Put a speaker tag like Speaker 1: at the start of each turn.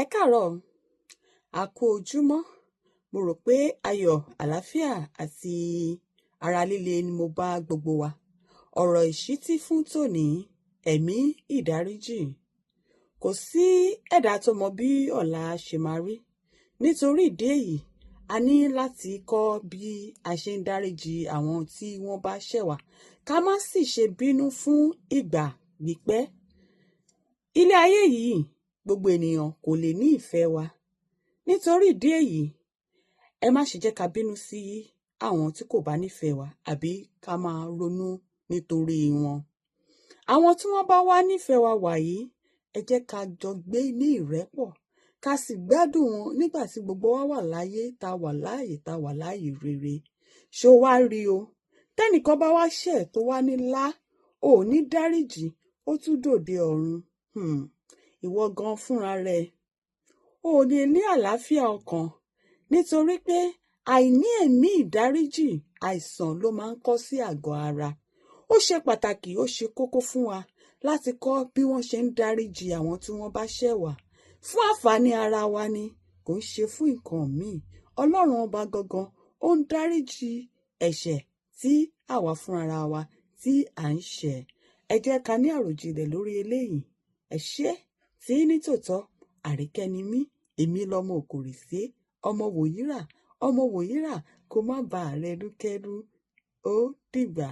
Speaker 1: Ẹ káàárọ̀, a kú ojúmọ́. Mo rò pé ayọ̀, àlàáfíà àti ara líle ni mo bá gbogbo wa. Ọ̀rọ̀ ìṣítí fún tòní, ẹ̀mí ìdáríjì. Kò sí ẹ̀dá tó mọ bí ọ̀la ṣe máa rí. Nítorí ìdí èyí, a ní láti kọ́ bí a ṣe ń dáríjì àwọn tí wọ́n bá ṣẹ̀ wá. Ká má sì ṣe bínú fún ìgbà pípẹ́. Ilé ayé yìí, gbogbo ènìyàn kò lè ní ìfẹ́ wa. Nítorí ìdí èyí, ẹ má ṣe jẹ́ ká bínú sí àwọn tí kò bá nífẹ̀ẹ́ wa àbí ká máa ronú nítorí wọn. Àwọn tí wọ́n bá wá nífẹ̀ẹ́ wa wàyí, ẹ jẹ́ ká jọ gbé ní ìrẹ́pọ̀, ká sì gbádùn wọn nígbà tí gbogbo wa wà láyé, ta wà láàyè rere. Ṣó wá rí o? Tẹ́nìkan bá wá ṣẹ̀ tó wá ní lá, ò ní dáríjì, ó tún dòde ọ̀run. Ìwọ gan fúnra rẹ, o ò ní àlàáfíà ọkàn, nítorí pé àìní ẹ̀mí ìdáríjì àìsàn ló máa ń kọ́ sí àgọ́ ara. Ó ṣe pàtàkì, ó ṣe kókó fún wa láti kọ́ bí wọ́n ṣe ń dáríjì àwọn tí wọ́n bá ṣẹ̀ wá. Fún àǹfààní ara wa ni, kò ń ṣe fún nǹkan míì. Ọlọ́run ọba gangan ó ń dáríjì ẹ̀ṣẹ̀ tí àwa fúnra wa tí à ń ṣẹ̀. Ẹ jẹ́ ká ní àròjinlẹ̀ lórí eléyìí. Ẹ ṣé tí ní tòótọ́, Àríkẹ́ ni mí, èmi lọmọ Òkòrìṣé, ọmọ Wòyírà kó má ba àrẹ lúkẹ́lú. Ó dìgbà.